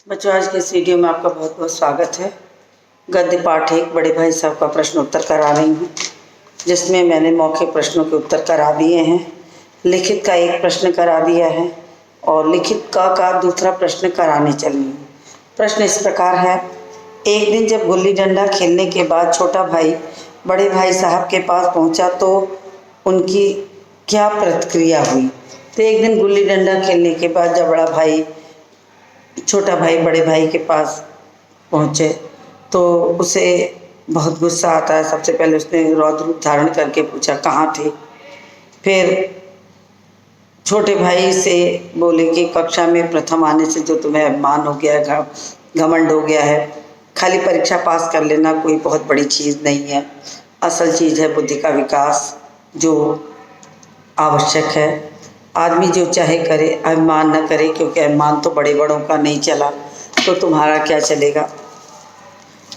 बच्चों, आज के इस वीडियो में आपका बहुत बहुत स्वागत है। गद्य पाठ एक बड़े भाई साहब का प्रश्न उत्तर करा रही हूँ, जिसमें मैंने मौखिक प्रश्नों के उत्तर करा दिए हैं, लिखित का एक प्रश्न करा दिया है और लिखित का दूसरा प्रश्न कराने चली हूँ। प्रश्न इस प्रकार है। एक दिन जब गुल्ली डंडा खेलने के बाद छोटा भाई बड़े भाई साहब के पास पहुँचा तो उनकी क्या प्रतिक्रिया हुई। तो एक दिन गुल्ली डंडा खेलने के बाद जब छोटा भाई बड़े भाई के पास पहुँचे तो उसे बहुत गुस्सा आता है। सबसे पहले उसने रौद्र रूप धारण करके पूछा, कहाँ थे। फिर छोटे भाई से बोले कि कक्षा में प्रथम आने से जो तुम्हें अभिमान हो गया है, घमंड हो गया है, खाली परीक्षा पास कर लेना कोई बहुत बड़ी चीज़ नहीं है। असल चीज़ है बुद्धि का विकास, जो आवश्यक है। आदमी जो चाहे करे, अभिमान न करे, क्योंकि अभिमान तो बड़े बड़ों का नहीं चला तो तुम्हारा क्या चलेगा।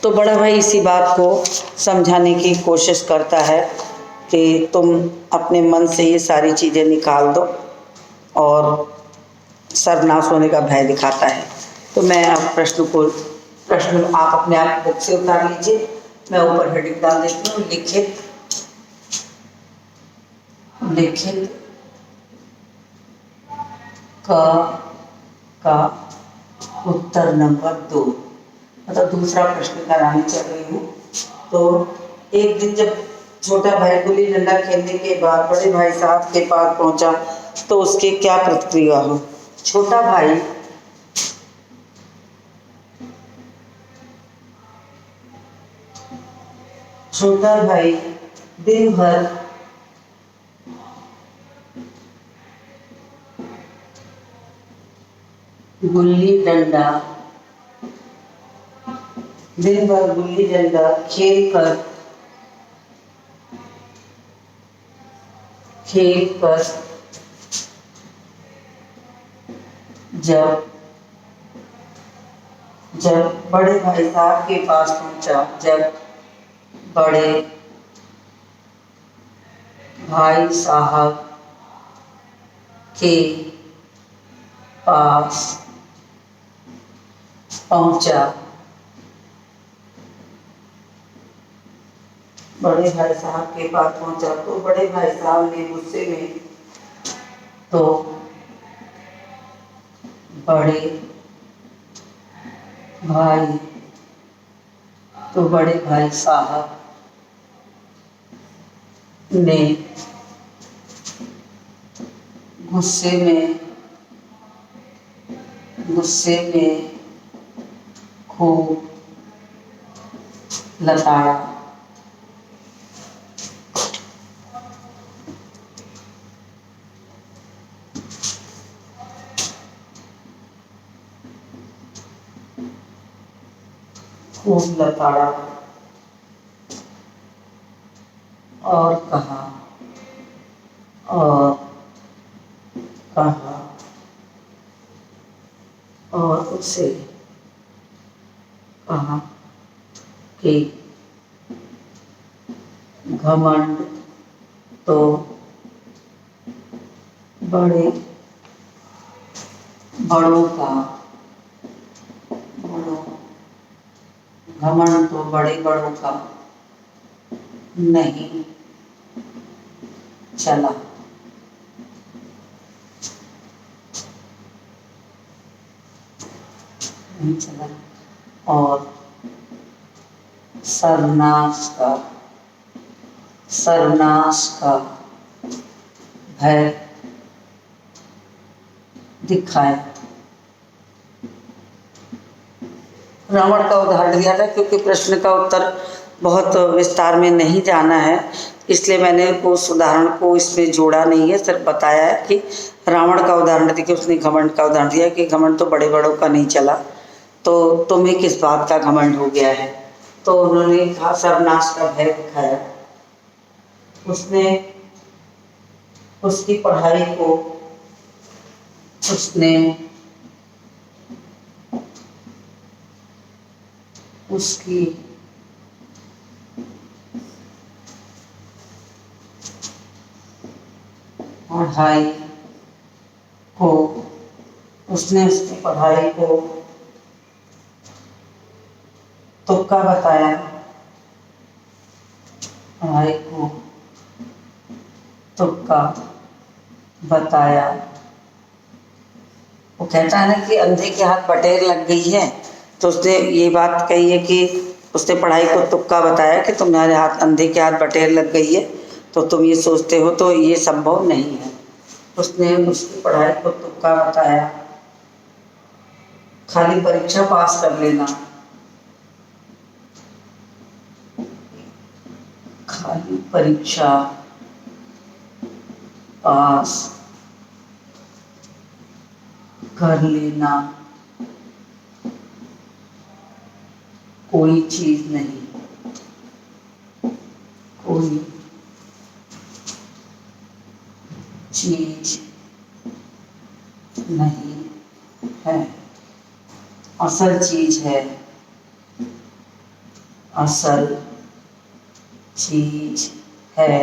तो बड़ा भाई इसी बात को समझाने की कोशिश करता है कि तुम अपने मन से ये सारी चीज़ें निकाल दो, और सर्वनाश होने का भय दिखाता है। तो मैं अब प्रश्न आप अपने आप बुक से उतार लीजिए। मैं ऊपर हेडिंग डाल देती हूँ, लिखित का उत्तर नंबर 2, मतलब दूसरा प्रश्न कराने चल रही हूँ। तो एक दिन जब छोटा भाई गुल्ली डंडा खेलने के बाद बड़े भाई साहब के पास पहुंचा तो उसकी क्या प्रतिक्रिया हो। छोटा भाई दिन भर गुल्ली डंडा खेल कर जब बड़े भाई साहब के पास पहुंचा, जब बड़े भाई साहब के पास पहुंचा, बड़े भाई साहब के पास पहुंचा तो बड़े भाई साहब ने गुस्से में, तो बड़े भाई साहब ने गुस्से में खूब लताड़ा। और कहा और उसे कहा कि घमंड तो बड़े बड़ों का नहीं चला। और सर्वनाश का भय दिखाया। रावण का उदाहरण दिया था, क्योंकि प्रश्न का उत्तर बहुत विस्तार में नहीं जाना है, इसलिए मैंने उस उदाहरण को इसमें जोड़ा नहीं है। सिर्फ बताया है कि रावण का उदाहरण देखिए, उसने घमंड का उदाहरण दिया कि घमंड तो बड़े बड़ों का नहीं चला, तो तुम्हें किस बात का घमंड हो गया है। तो उन्होंने कहा सर्वनाश का भय दिखाया। उसने उसकी पढ़ाई को उसने उसकी पढ़ाई को तुक्का बताया भाई को, तुक्का बताया। वो कहता है ना कि अंधे के हाथ बटेर लग गई है, तो उसने ये बात कही है कि उसने पढ़ाई को तुक्का बताया कि तुम्हारे हाथ, अंधे के हाथ बटेर लग गई है तो तुम ये सोचते हो, तो ये संभव नहीं है। उसने उसकी पढ़ाई को तुक्का बताया। खाली परीक्षा पास कर लेना, खाली परीक्षा पास कर लेना कोई चीज नहीं, कोई चीज नहीं है, असल चीज है, असल चीज है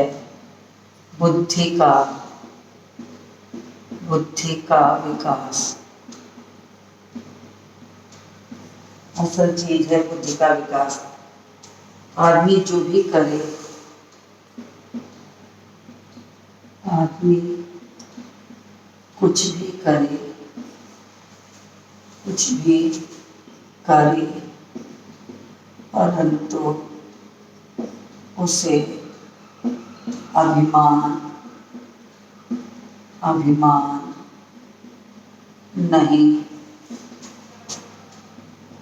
बुद्धि का, बुद्धि का विकास। असल चीज है बुद्धि का विकास। आदमी जो भी करे, आदमी कुछ भी करे, कुछ भी करे, परंतु उसे अभिमान, अभिमान नहीं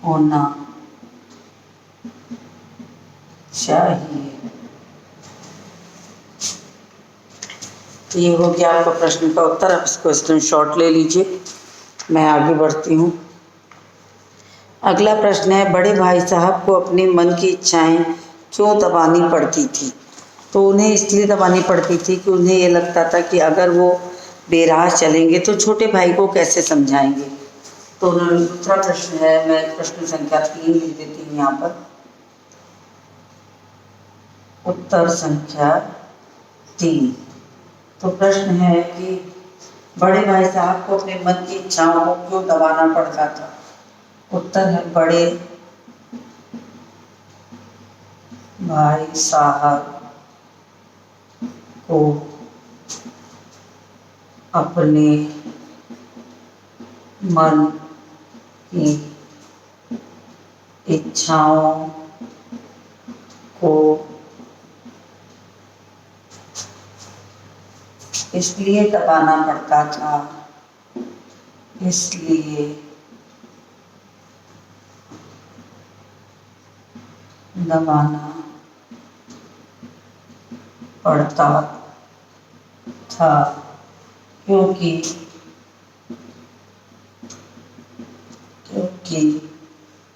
होना चाहिए। तो ये हो गया आपका प्रश्न का उत्तर। आप इसको स्क्रीनशॉट ले लीजिए। मैं आगे बढ़ती हूँ। अगला प्रश्न है, बड़े भाई साहब को अपने मन की इच्छाएं क्यों दबानी पड़ती थी? तो उन्हें इसलिए दबानी पड़ती थी कि उन्हें ये लगता था कि अगर वो बेराह चलेंगे तो छोटे भाई को कैसे समझाएंगे। तो दूसरा प्रश्न है, मैं प्रश्न संख्या 3 लिख देती हूँ यहाँ पर। उत्तर संख्या 3। तो प्रश्न है कि बड़े भाई साहब को अपने मन की इच्छाओं को क्यों दबाना पड़ता था? उत्तर है, बड़े भाई साहब को अपने मन की इच्छाओं को इसलिए दबाना पड़ता था, इसलिए दबाना पड़ता था, क्योंकि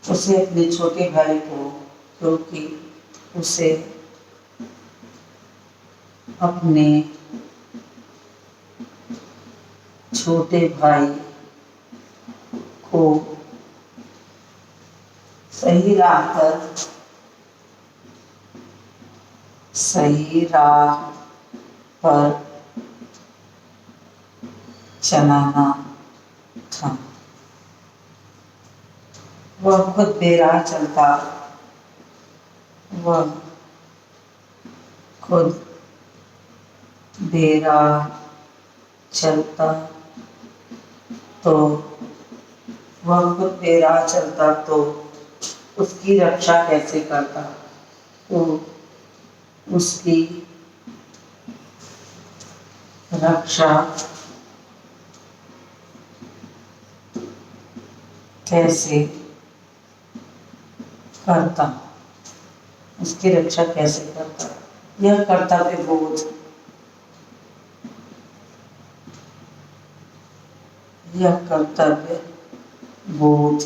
उसे अपने छोटे भाई को, क्योंकि उसे अपने छोटे भाई को सही राह पर चलाना था। वह खुद बेराह चलता, वह खुद बेराह चलता तो वह खुद बेराह चलता तो उसकी रक्षा कैसे करता? तो उसकी रक्षा कैसे करता? उसकी रक्षा कैसे करता? यह कर्तव्य बोध, यह कर्तव्य बोध,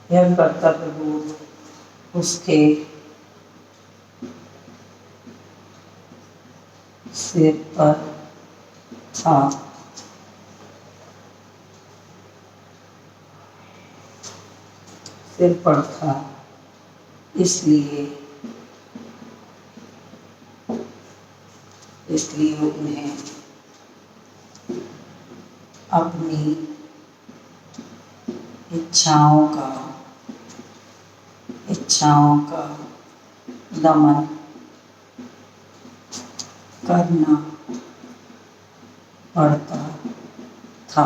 यह कर्तव्य बोध उसके सिर पर था। सिर पर था, इसलिए उन्हें अपनी इच्छाओं का दमन करना पड़ता था।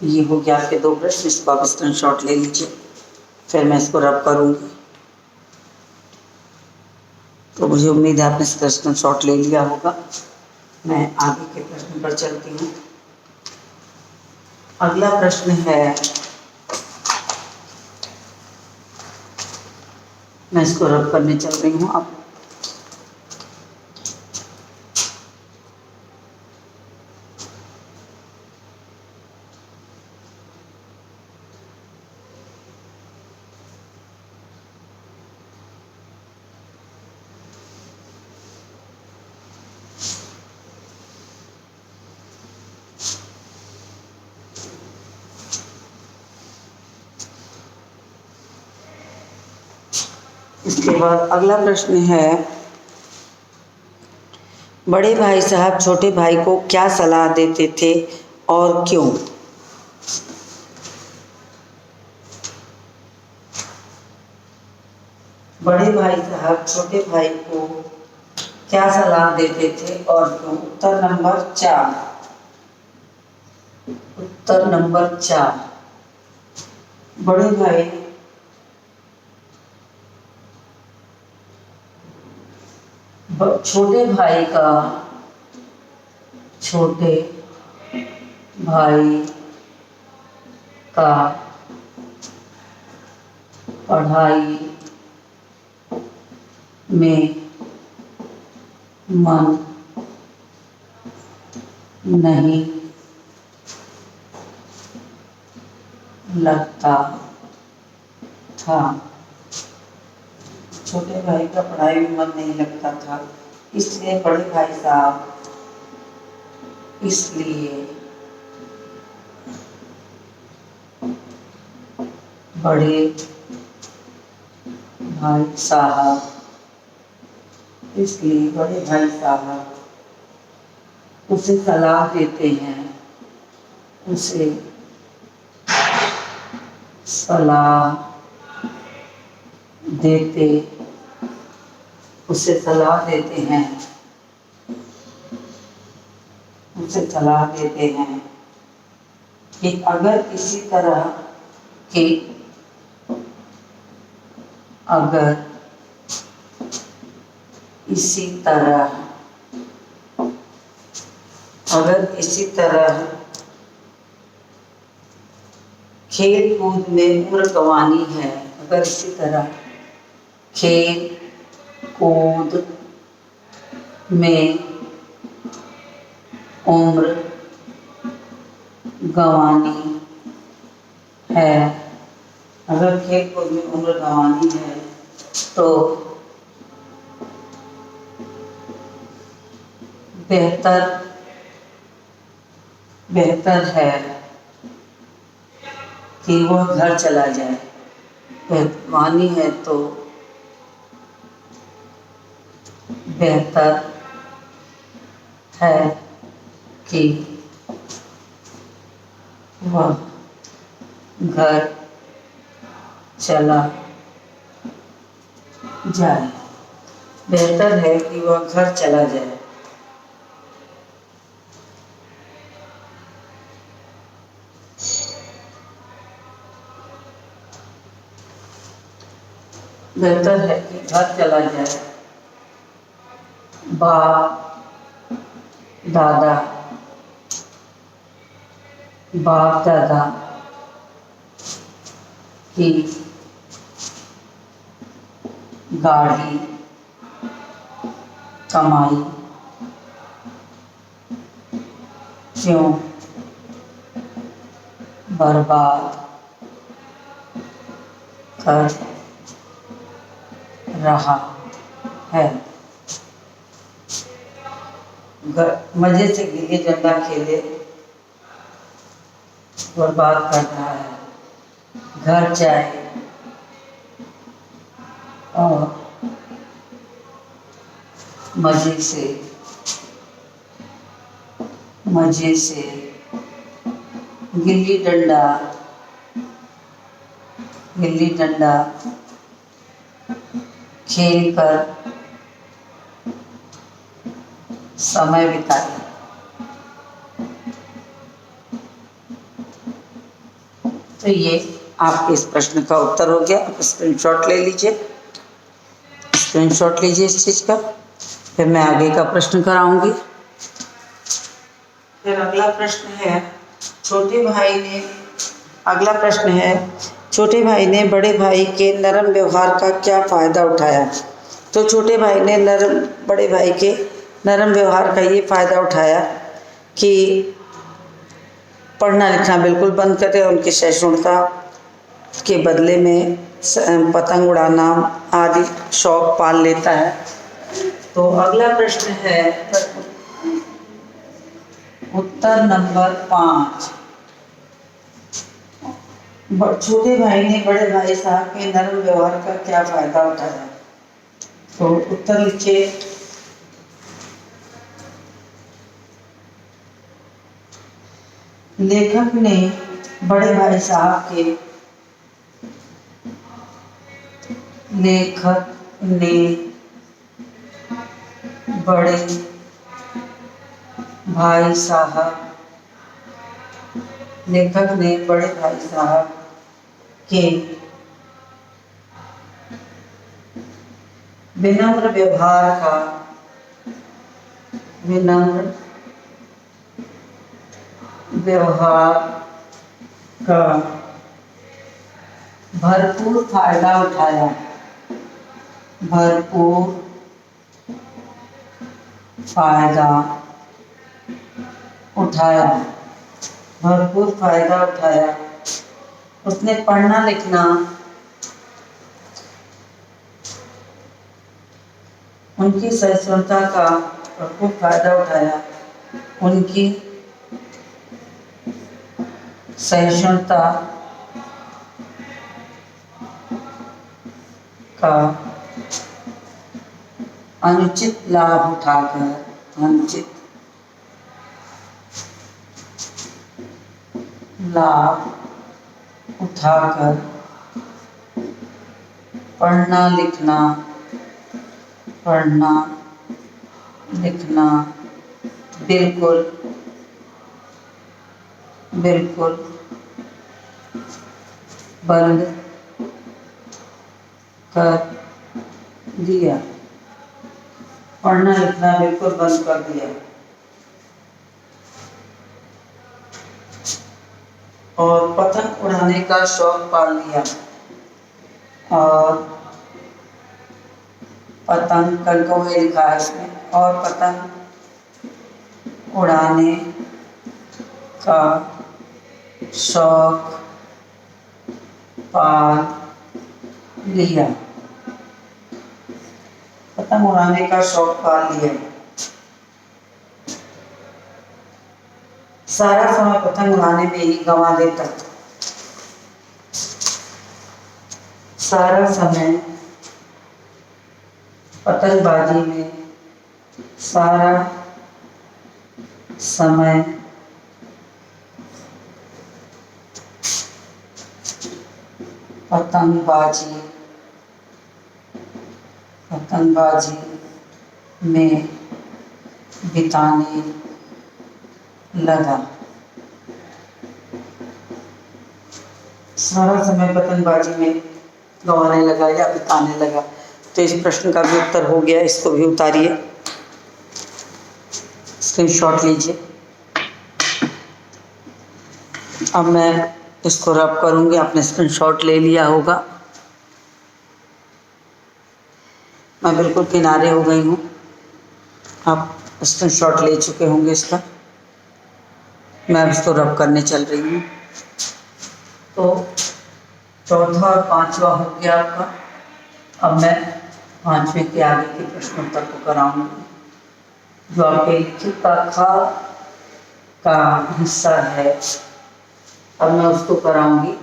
ये हो गया आपके 2 प्रश्न। इसको आप स्क्रीनशॉट ले लीजिए, फिर मैं इसको रब करूँगी। तो मुझे उम्मीद है आपने इसका स्क्रीनशॉट ले लिया होगा। मैं आगे के प्रश्न पर चलती हूँ। अगला प्रश्न है, मैं इसको रब करने चल रही हूँ। आप इसके बाद अगला प्रश्न है, बड़े भाई साहब छोटे भाई को क्या सलाह देते थे और क्यों? बड़े भाई साहब छोटे भाई को क्या सलाह देते थे और क्यों? उत्तर नंबर 4। उत्तर नंबर 4। बड़े भाई छोटे भाई का पढ़ाई में मन नहीं लगता था। छोटे भाई का पढ़ाई में मन नहीं लगता था, इसलिए बड़े भाई साहब बड़े भाई साहब उसे सलाह देते हैं, उसे सलाह देते हैं कि अगर इसी तरह खेल कूद में उम्र गंवानी है, अगर इसी तरह खेल कूद में उम्र गंवानी है, अगर खेल कूद में उम्र गंवानी है तो बेहतर है कि वह घर चला जाए। गंवानी है तो बेहतर है कि वह घर चला जाए। बेहतर है कि वह घर चला जाए। बेहतर है कि घर चला जाए। बाप दादा की गाढ़ी कमाई क्यों बर्बाद कर रहा है। मजे से गिल्ली डंडा खेले बर्बाद कर रहा है, घर जाए और मजे से गिल्ली डंडा गिल्ली डंडा खेल कर समय बिताया। तो ये आपके इस प्रश्न का उत्तर हो गया। आप स्क्रीनशॉट ले लीजिए, स्क्रीनशॉट लीजिए इस चीज़ का। फिर मैं आगे का प्रश्न कराऊंगी। फिर अगला प्रश्न है छोटे भाई ने बड़े भाई के नरम व्यवहार का क्या फ़ायदा उठाया। तो छोटे भाई ने बड़े भाई के नरम व्यवहार का ये फ़ायदा उठाया कि पढ़ना लिखना बिल्कुल बंद करे, उनकी सहिष्णुता के बदले में पतंग उड़ाना आदि शौक पाल लेता है। तो अगला प्रश्न है उत्तर नंबर 5। छोटे भाई ने बड़े भाई साहब के नरम व्यवहार का क्या फ़ायदा उठाया। तो उत्तर लिखिए। लेखक ने बड़े भाई साहब के बड़े भाई साहब के विनम्र व्यवहार का भरपूर फायदा उठाया। उसने पढ़ना लिखना उनकी सहिष्णुता का भरपूर फायदा उठाया। उनकी सहिष्णुता का अनुचित लाभ उठाकर पढ़ना लिखना बिल्कुल बंद कर दिया। और पतंग उड़ाने का शौक पाल लिया। और पतंग कल को ये लिखा है इसमें, और पतंग उड़ाने का शौक पाल लिया। सारा समय पतंग उड़ाने में ही गंवा देता। सारा समय पतंगबाजी में पतंगबाजी में बिताने लगा। सारा समय पतंगबाजी में गंवाने लगा या बिताने लगा। तो इस प्रश्न का भी उत्तर हो गया। इसको भी उतारिए, स्क्रीनशॉट लीजिए। अब मैं इसको रब करूंगी। आपने स्क्रीनशॉट ले लिया होगा। मैं बिल्कुल किनारे हो गई हूँ। आप स्क्रीनशॉट ले चुके होंगे इसका। मैं अब इसको रब करने चल रही हूँ। तो चौथा और पांचवा हो गया आपका। अब मैं पांचवें के आगे के प्रश्नोत्तर को कराऊंगी, जो आपके लिखित का का हिस्सा है। अब मैं उसको कराऊंगी।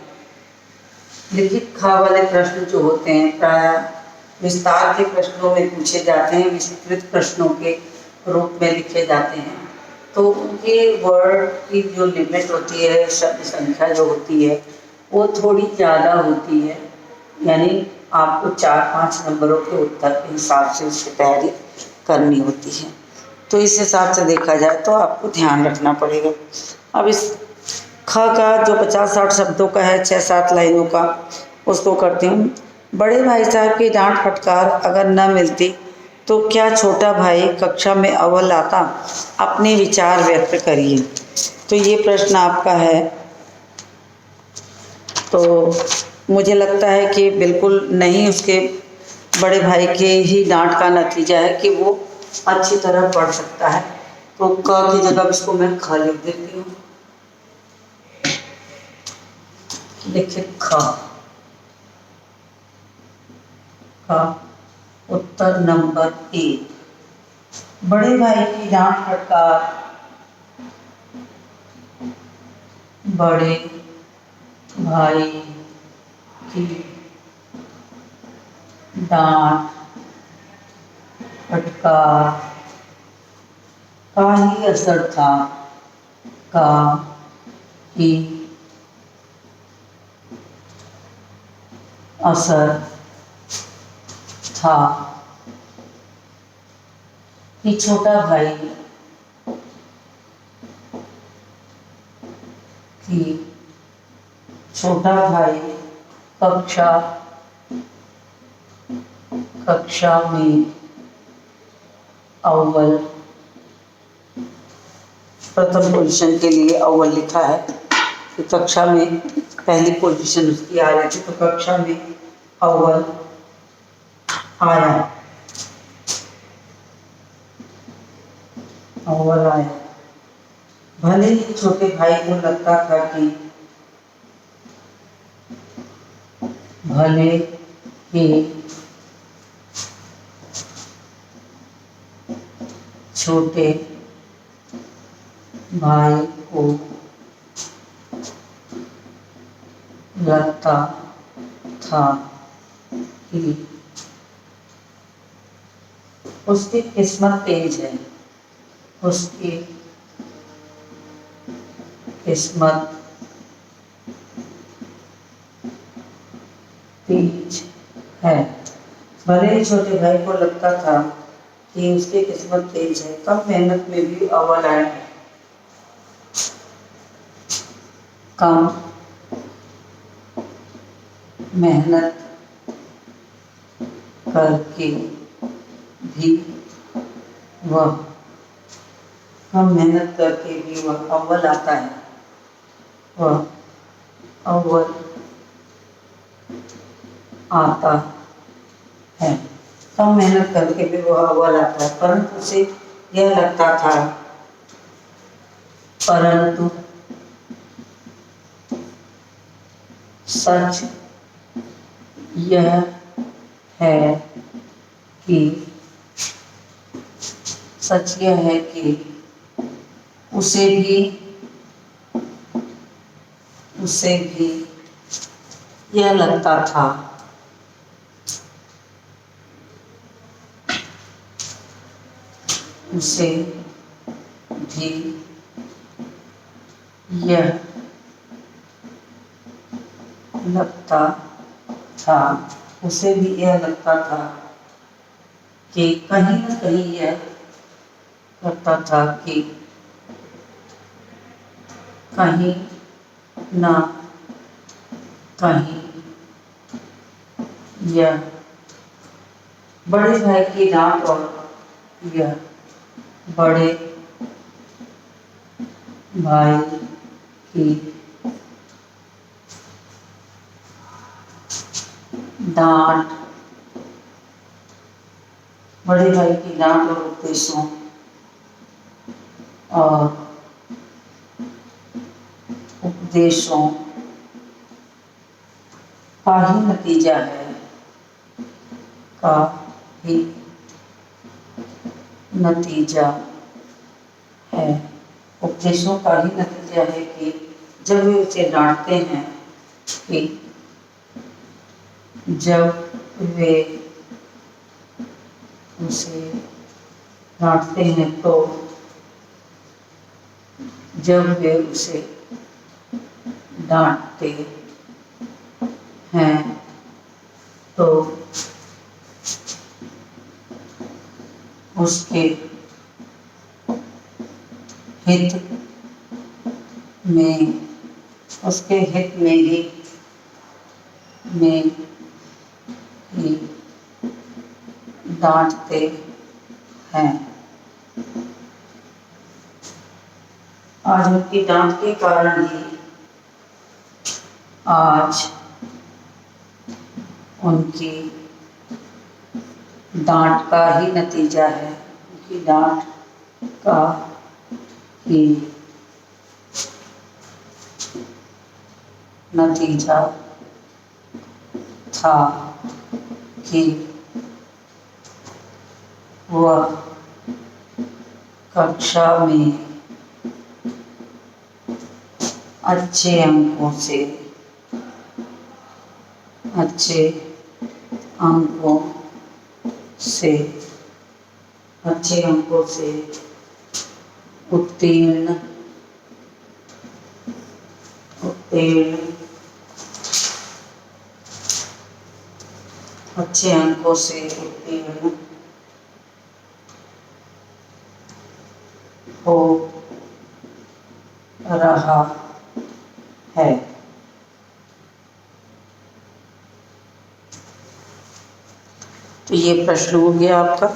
लिखित खा वाले प्रश्न जो होते हैं प्रायः विस्तार के प्रश्नों में पूछे जाते हैं, विस्तृत प्रश्नों के रूप में लिखे जाते हैं। तो उनके वर्ड की जो लिमिट होती है, शब्द संख्या जो होती है, वो थोड़ी ज़्यादा होती है। यानी आपको 4-5 नंबरों के उत्तर के हिसाब से उसकी तैयारी करनी होती है। तो इस हिसाब से देखा जाए तो आपको ध्यान रखना पड़ेगा। अब इस ख का जो 50-60 शब्दों का है, 6-7 लाइनों का, उसको करती हूँ। बड़े भाई साहब की डांट फटकार अगर न मिलती तो क्या छोटा भाई कक्षा में अव्वल आता? अपने विचार व्यक्त करिए। तो ये प्रश्न आपका है। तो मुझे लगता है कि बिल्कुल नहीं, उसके बड़े भाई के ही डांट का नतीजा है कि वो अच्छी तरह पढ़ सकता है। तो क की जगह इसको मैं ख लिख देती हूँ। लिखिए ख का उत्तर नंबर 1, बड़े भाई की डांट फटकार। बड़े भाई की डांट फटकार का ही असर था। का ही असर था कि छोटा भाई कक्षा में अव्वल, प्रथम पोजीशन के लिए अव्वल लिखा है कि कक्षा में पहली पोजीशन उसकी आ रही थी, तो कक्षा में अव्वल आया। भले ही छोटे भाई को लगता था कि छोटे भाई को लगता था कि उसकी किस्मत तेज है। उसकी किस्मत तेज है। भले ही छोटे भाई को लगता था कि उसकी किस्मत तेज है, कम मेहनत में भी अव्वल आया है। कम मेहनत करके भी वह अव्वल आता है। वह अव्वल आता है। कम मेहनत करके भी वह अव्वल आता है, परंतु उसे यह लगता था, परंतु सच यह है कि उसे भी यह लगता था, उसे भी यह लगता था कि कहीं न कहीं यह लगता था कि कहीं ना कहीं यह बड़े भाई की डांट और यह बड़े भाई की डांट, बड़े भाई की डांट और उपदेशों का ही नतीजा है। उपदेशों का ही नतीजा है कि जब वे उसे डांटते हैं तो जब वे उसे डांटते हैं उसके हित में, उसके हित में ही डांटते हैं। आज उनकी डांट के कारण ही आज उनकी डांट का ही नतीजा है, उनकी डांट का ही नतीजा था कि वह कक्षा में अच्छे अंकों से उत्तीर्ण अच्छे अंकों से उत्तीर्ण हो रहा है। तो ये प्रश्न हो गया आपका,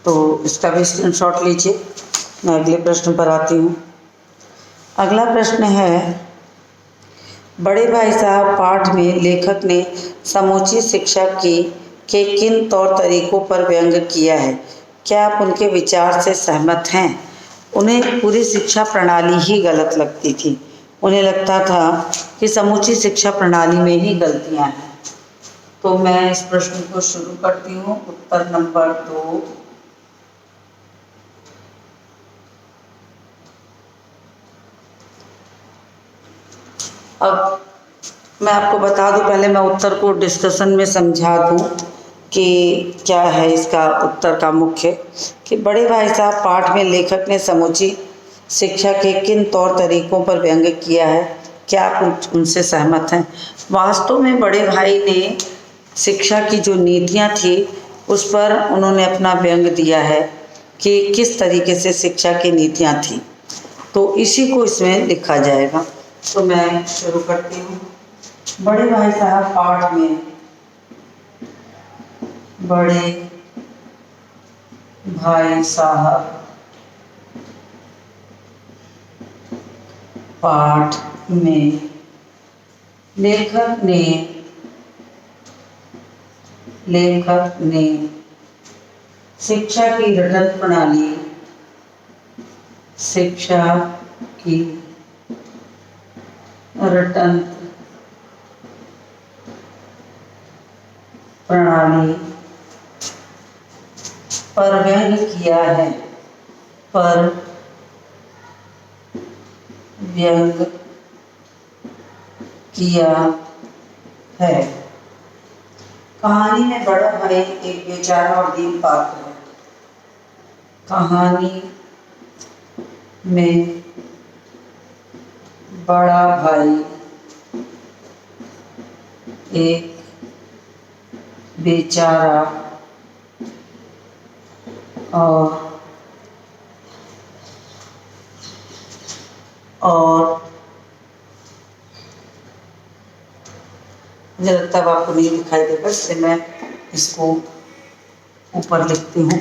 तो इसका भी स्क्रीनशॉट लीजिए। मैं अगले प्रश्न पर आती हूँ। अगला प्रश्न है, बड़े भाई साहब पाठ में लेखक ने समूची शिक्षा के किन तौर तरीकों पर व्यंग किया है? क्या आप उनके विचार से सहमत हैं? उन्हें पूरी शिक्षा प्रणाली ही गलत लगती थी। उन्हें लगता था कि समूची शिक्षा प्रणाली में ही गलतियां हैं। तो मैं इस प्रश्न को शुरू करती हूँ। उत्तर नंबर 2, अब मैं आपको बता दूं, पहले मैं उत्तर को डिस्कशन में समझा दूं कि क्या है इसका उत्तर का मुख्य, कि बड़े भाई साहब पाठ में लेखक ने समूची शिक्षा के किन तौर तरीकों पर व्यंग किया है? क्या आप उनसे सहमत हैं? वास्तव में बड़े भाई ने शिक्षा की जो नीतियां थी उस पर उन्होंने अपना व्यंग दिया है कि किस तरीके से शिक्षा की नीतियां थी, तो इसी को इसमें लिखा जाएगा। तो मैं शुरू करती हूँ। बड़े भाई साहब पाठ में, बड़े भाई साहब पाठ में लेखक ने शिक्षा की रटन प्रणाली, शिक्षा की रटन प्रणाली पर व्यंग किया है, पर व्यंग किया है। कहानी में बड़ा भाई एक बेचारा और दीन पात्र है। कहानी में बड़ा भाई एक बेचारा और मुझे लगता है आपको नहीं दिखाई देगा, इसलिए मैं इसको ऊपर लिखती हूँ।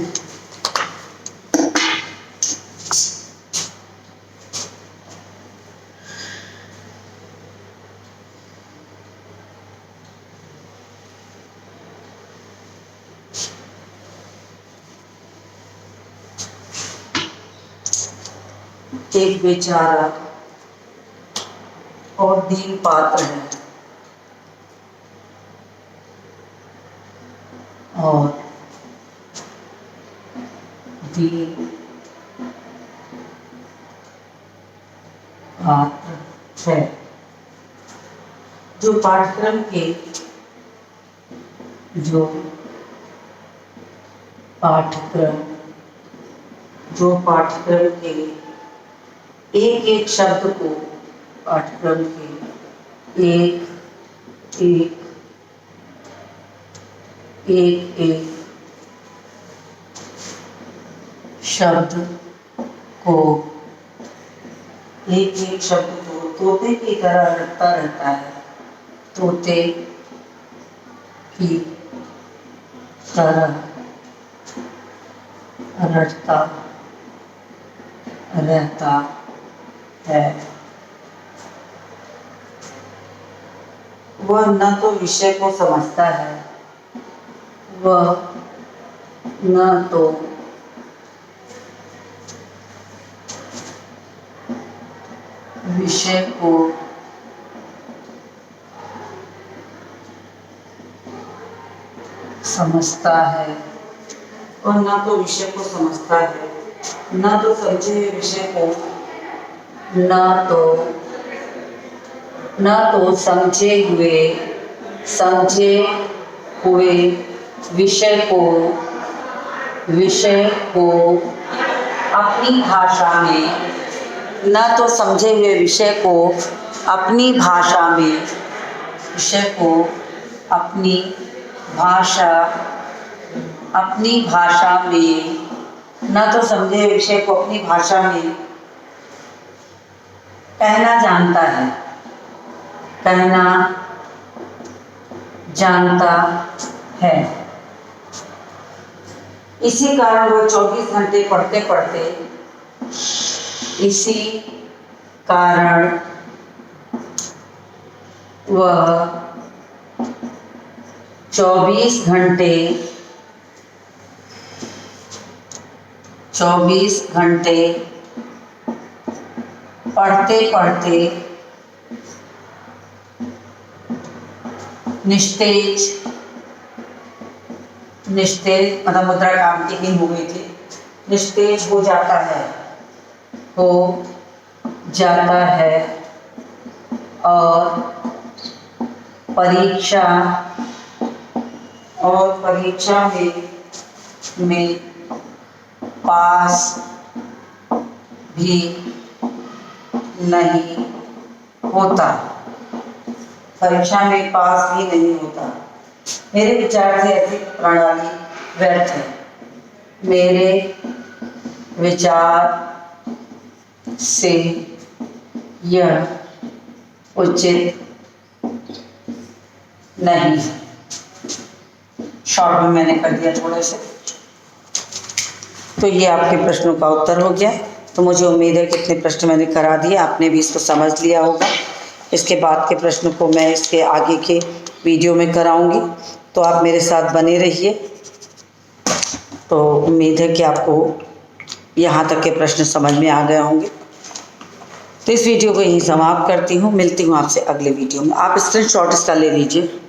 एक बेचारा और दीन पात्र है और दीन पात्र है। जो पाठ्यक्रम के एक एक शब्द को, पाठ्यक्रम के एक एक शब्द को एक एक शब्द को तोते की तरह रटता रहता है, तोते की तरह रटता रहता है। वह न तो विषय को समझता है, वह न तो विषय को समझता है और न तो विषय को समझता है, न तो समझे हुए विषय को, न तो समझे हुए विषय को अपनी भाषा में, न तो समझे हुए विषय को अपनी भाषा में, विषय को अपनी भाषा में, न तो समझे हुए विषय को अपनी भाषा में कहना जानता है। इसी कारण वो 24 घंटे पढ़ते पढ़ते, इसी कारण वह 24 घंटे पढ़ते पढ़ते निस्तेज मतलब मुद्रा काम की नहीं हो गई थी, निस्तेज हो जाता है और परीक्षा में पास भी नहीं होता, परीक्षा में पास भी नहीं होता। मेरे विचार से ऐसी प्रणाली व्यर्थ है, मेरे विचार से यह उचित नहीं। शॉर्ट में मैंने कर दिया थोड़े से। तो ये आपके प्रश्नों का उत्तर हो गया। तो मुझे उम्मीद है कि इतने प्रश्न मैंने करा दिए, आपने भी इसको समझ लिया होगा। इसके बाद के प्रश्न को मैं इसके आगे के वीडियो में कराऊंगी, तो आप मेरे साथ बने रहिए। तो उम्मीद है कि आपको यहाँ तक के प्रश्न समझ में आ गए होंगे। तो इस वीडियो को यहीं समाप्त करती हूँ, मिलती हूँ आपसे अगले वीडियो में। आप स्क्रीनशॉट इसका ले लीजिए।